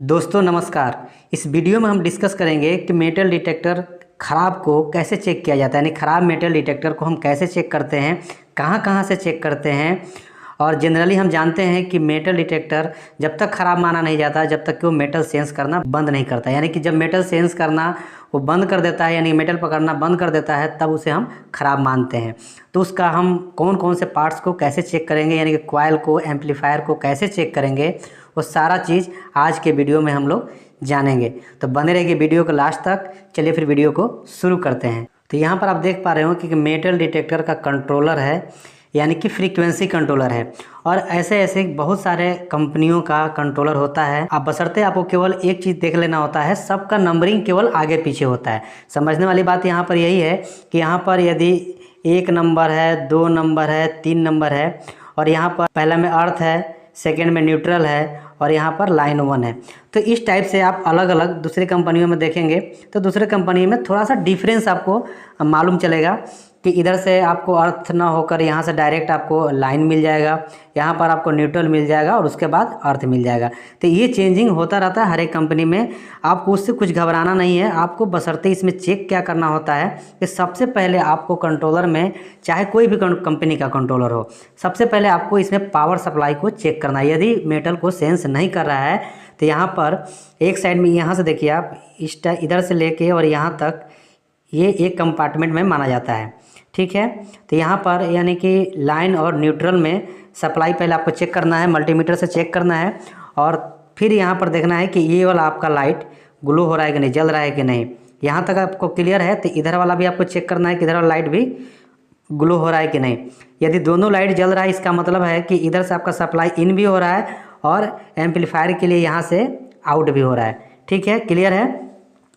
दोस्तों नमस्कार। इस वीडियो में हम डिस्कस करेंगे कि मेटल डिटेक्टर ख़राब को कैसे चेक किया जाता है, यानी ख़राब मेटल डिटेक्टर को हम कैसे चेक करते हैं, कहाँ कहाँ से चेक करते हैं। और जनरली हम जानते हैं कि मेटल डिटेक्टर जब तक ख़राब माना नहीं जाता जब तक कि वो मेटल सेंस करना बंद नहीं करता, यानी कि जब मेटल सेंस करना वो बंद कर देता है, यानी मेटल पकड़ना बंद कर देता है, तब उसे हम ख़राब मानते हैं। तो उसका हम कौन कौन से पार्ट्स को कैसे चेक करेंगे, यानी कि कॉइल को, एम्पलीफायर को कैसे चेक करेंगे, वो सारा चीज़ आज के वीडियो में हम लोग जानेंगे। तो बने रहिए वीडियो को लास्ट तक। चलिए फिर वीडियो को शुरू करते हैं। तो यहाँ पर आप देख पा रहे हो कि मेटल डिटेक्टर का कंट्रोलर है, यानी कि फ्रीक्वेंसी कंट्रोलर है। और ऐसे ऐसे बहुत सारे कंपनियों का कंट्रोलर होता है। आप बशर्ते आपको केवल एक चीज़ देख लेना होता है, सबका नंबरिंग केवल आगे पीछे होता है। समझने वाली बात यहाँ पर यही है कि यहाँ पर यदि 1 नंबर है, 2 नंबर है, 3 नंबर है, और यहाँ पर पहला में अर्थ है, सेकेंड में न्यूट्रल है, और यहाँ पर लाइन 1 है। तो इस टाइप से आप अलग अलग दूसरी कंपनियों में देखेंगे तो दूसरे कंपनी में थोड़ा सा डिफरेंस आपको मालूम चलेगा कि इधर से आपको अर्थ ना होकर यहाँ से डायरेक्ट आपको लाइन मिल जाएगा, यहाँ पर आपको न्यूट्रल मिल जाएगा और उसके बाद अर्थ मिल जाएगा। तो ये चेंजिंग होता रहता है हर एक कंपनी में। आपको उससे कुछ घबराना नहीं है। आपको बशर्ते इसमें चेक क्या करना होता है कि सबसे पहले आपको कंट्रोलर में, चाहे कोई भी कंपनी का कंट्रोलर हो, सबसे पहले आपको इसमें पावर सप्लाई को चेक करना है। यदि मेटल को सेंस नहीं कर रहा है तो यहाँ पर एक साइड में, यहाँ से देखिए आप, इधर से लेके और यहाँ तक ये एक कंपार्टमेंट में माना जाता है, ठीक है। तो यहाँ पर यानी कि लाइन और न्यूट्रल में सप्लाई पहले आपको चेक करना है, मल्टीमीटर से चेक करना है, और फिर यहाँ पर देखना है कि ये वाला आपका लाइट ग्लो हो रहा है कि नहीं, जल रहा है कि नहीं। यहाँ तक आपको क्लियर है तो इधर वाला भी आपको चेक करना है कि इधर वाला लाइट भी ग्लो हो रहा है कि नहीं। यदि दोनों लाइट जल रहा है, इसका मतलब है कि इधर से आपका सप्लाई इन भी हो रहा है और एम्पलीफायर के लिए यहाँ से आउट भी हो रहा है, ठीक है, क्लियर है।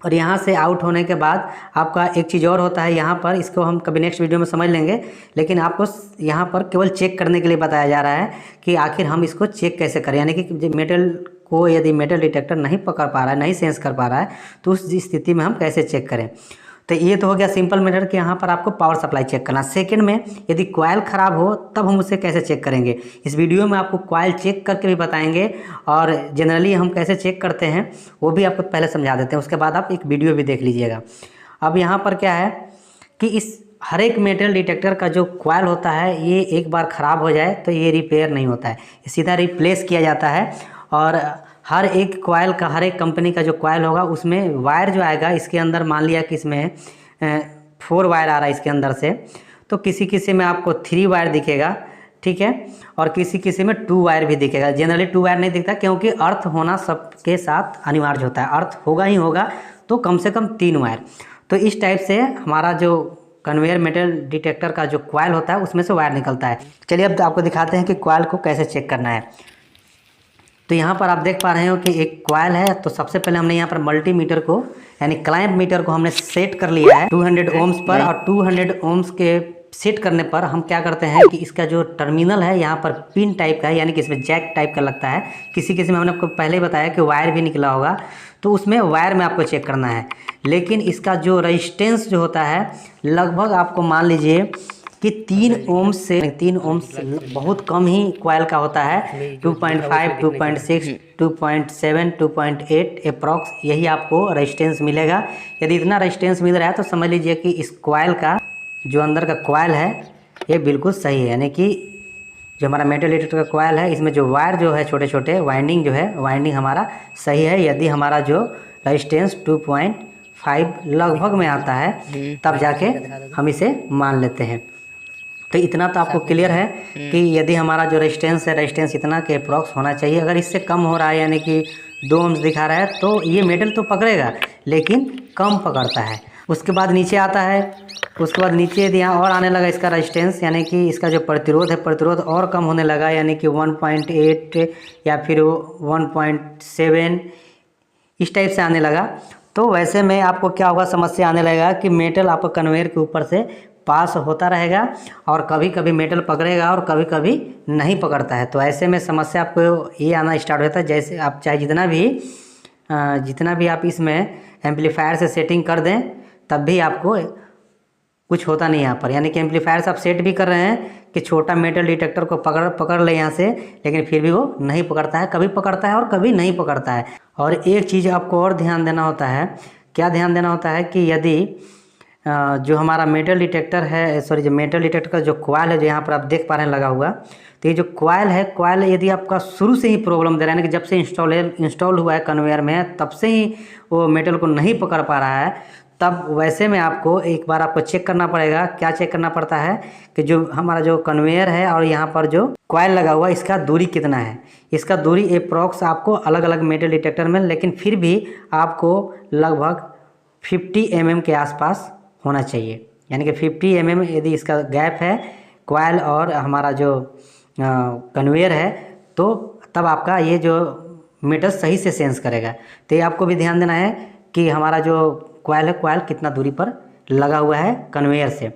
और यहाँ से आउट होने के बाद आपका एक चीज़ और होता है यहाँ पर, इसको हम कभी नेक्स्ट वीडियो में समझ लेंगे, लेकिन आपको यहाँ पर केवल चेक करने के लिए बताया जा रहा है कि आखिर हम इसको चेक कैसे करें। यानी कि मेटल को यदि मेटल डिटेक्टर नहीं पकड़ पा रहा है, नहीं सेंस कर पा रहा है, तो उस स्थिति में हम कैसे चेक करें। तो ये तो हो गया सिंपल मेथड कि यहाँ पर आपको पावर सप्लाई चेक करना। सेकंड में, यदि कॉइल ख़राब हो तब हम उसे कैसे चेक करेंगे। इस वीडियो में आपको कॉइल चेक करके भी बताएंगे, और जनरली हम कैसे चेक करते हैं वो भी आपको पहले समझा देते हैं, उसके बाद आप एक वीडियो भी देख लीजिएगा। अब यहाँ पर क्या है कि इस हर एक मेटल डिटेक्टर का जो कॉइल होता है, ये एक बार ख़राब हो जाए तो ये रिपेयर नहीं होता है, सीधा रिप्लेस किया जाता है। और हर एक कॉइल का, हर एक कंपनी का जो कॉइल होगा उसमें वायर जो आएगा, इसके अंदर मान लिया कि इसमें 4 वायर आ रहा है इसके अंदर से, तो किसी किसी में आपको 3 वायर दिखेगा, ठीक है, और किसी किसी में 2 वायर भी दिखेगा। जनरली 2 वायर नहीं दिखता क्योंकि अर्थ होना सबके साथ अनिवार्य होता है, अर्थ होगा ही होगा, तो कम से कम 3 वायर। तो इस टाइप से हमारा जो कन्वेयर मेटल डिटेक्टर का जो कॉइल होता है उसमें से वायर निकलता है। चलिए अब आपको दिखाते हैं कि कॉइल को कैसे चेक करना है। तो यहाँ पर आप देख पा रहे हो कि एक कॉइल है। तो सबसे पहले हमने यहाँ पर मल्टीमीटर को, यानी क्लैंप मीटर को हमने सेट कर लिया है 200 ओम्स पर। और 200 ओम्स के सेट करने पर हम क्या करते हैं कि इसका जो टर्मिनल है यहाँ पर पिन टाइप का है, यानी कि इसमें जैक टाइप का लगता है। किसी किसी में हमने आपको पहले ही बताया कि वायर भी निकला होगा, तो उसमें वायर में आपको चेक करना है। लेकिन इसका जो रजिस्टेंस जो होता है, लगभग आपको मान लीजिए कि 3 ओम्स से, 3 ओम्स बहुत कम ही कॉइल का होता है। 2.5, 2.6, 2.7, 2.8 अप्रॉक्स यही आपको रेजिस्टेंस मिलेगा। यदि इतना रेजिस्टेंस मिल रहा है तो समझ लीजिए कि इस कॉइल का जो अंदर का कॉइल है ये बिल्कुल सही है। यानी कि जो हमारा मेटल डिटेक्टर का कॉइल है, इसमें जो वायर जो है, छोटे छोटे वाइंडिंग जो है, वाइंडिंग हमारा सही है। यदि हमारा जो रेजिस्टेंस 2.5 लगभग में आता है तब जाके हम इसे मान लेते हैं। तो इतना तो आपको क्लियर है कि यदि हमारा जो रेजिस्टेंस है, रेजिस्टेंस इतना के अप्रॉक्स होना चाहिए। अगर इससे कम हो रहा है, यानी कि 2 ओम्स दिखा रहा है, तो ये मेटल तो पकड़ेगा लेकिन कम पकड़ता है। उसके बाद नीचे आता है, उसके बाद नीचे यदि यहाँ और आने लगा इसका रेजिस्टेंस, यानी कि इसका जो प्रतिरोध है, प्रतिरोध और कम होने लगा, यानी कि 1.8 या फिर 1.7 इस टाइप से आने लगा, तो वैसे में आपको क्या होगा, समस्या आने लगेगा कि मेटल आपको कन्वेयर के ऊपर से पास होता रहेगा और कभी कभी मेटल पकड़ेगा और कभी कभी नहीं पकड़ता है। तो ऐसे में समस्या आपको ये आना स्टार्ट होता है। जैसे आप चाहे जितना भी आप इसमें एम्पलीफायर से सेटिंग कर दें, तब भी आपको कुछ होता नहीं यहाँ पर, यानी कि एम्पलीफायर आप सेट भी कर रहे हैं कि छोटा मेटल डिटेक्टर को पकड़ ले यहाँ से, लेकिन फिर भी वो नहीं पकड़ता है, कभी पकड़ता है और कभी नहीं पकड़ता है। और एक चीज़ आपको और ध्यान देना होता है, क्या ध्यान देना होता है कि यदि जो हमारा मेटल डिटेक्टर है, सॉरी जो मेटल डिटेक्टर का जो कॉइल है, जो यहाँ पर आप देख पा रहे हैं लगा हुआ, तो ये जो कॉइल है, कॉइल यदि आपका शुरू से ही प्रॉब्लम दे रहा है, यानी कि जब से इंस्टॉल हुआ है कन्वेयर में तब से ही वो मेटल को नहीं पकड़ पा रहा है, तब वैसे में आपको एक बार आपको चेक करना पड़ेगा। क्या चेक करना पड़ता है कि जो हमारा जो कन्वेयर है और यहाँ पर जो कॉइल लगा हुआ है, इसका दूरी कितना है। इसका दूरी अप्रॉक्स आपको अलग अलग मेटल डिटेक्टर में, लेकिन फिर भी आपको लगभग 50 mm के आसपास होना चाहिए, यानी कि 50 mm यदि इसका गैप है कॉइल और हमारा जो कन्वेयर है, तो तब आपका ये जो मीटर सही से सेंस करेगा। तो ये आपको भी ध्यान देना है कि हमारा जो कॉइल है, कॉइल कितना दूरी पर लगा हुआ है कन्वेयर से।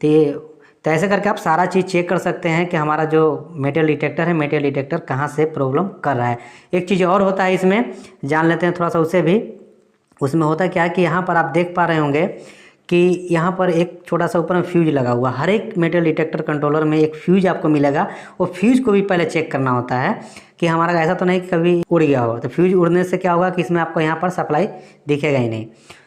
तो ऐसे करके आप सारा चीज़ चेक कर सकते हैं कि हमारा जो मेटल डिटेक्टर है, मेटल डिटेक्टर कहाँ से प्रॉब्लम कर रहा है। एक चीज़ और होता है इसमें, जान लेते हैं थोड़ा सा उसे भी। उसमें होता क्या है कि यहाँ पर आप देख पा रहे होंगे कि यहाँ पर एक छोटा सा ऊपर में फ्यूज लगा हुआ। हर एक मेटल डिटेक्टर कंट्रोलर में एक फ्यूज आपको मिलेगा। वो फ्यूज को भी पहले चेक करना होता है कि हमारा ऐसा तो नहीं कि कभी उड़ गया हो। तो फ्यूज उड़ने से क्या होगा कि इसमें आपको यहाँ पर सप्लाई दिखेगा ही नहीं।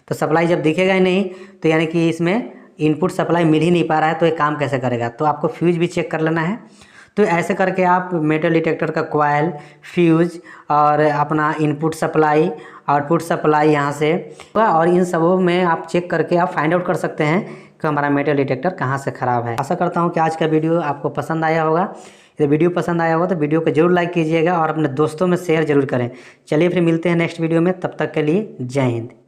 तो सप्लाई जब दिखेगा ही नहीं तो यानी कि इसमें इनपुट सप्लाई मिल ही नहीं पा रहा है, तो ये काम कैसे करेगा। तो आपको फ्यूज भी चेक कर लेना है। तो ऐसे करके आप मेटल डिटेक्टर का कॉइल, फ्यूज और अपना इनपुट सप्लाई, आउटपुट सप्लाई यहाँ से, और इन सबों में आप चेक करके आप फाइंड आउट कर सकते हैं कि हमारा मेटल डिटेक्टर कहाँ से ख़राब है। आशा करता हूँ कि आज का वीडियो आपको पसंद आया होगा। यदि वीडियो पसंद आया होगा तो वीडियो को जरूर लाइक कीजिएगा और अपने दोस्तों में शेयर जरूर करें। चलिए फिर मिलते हैं नेक्स्ट वीडियो में, तब तक के लिए जय हिंद।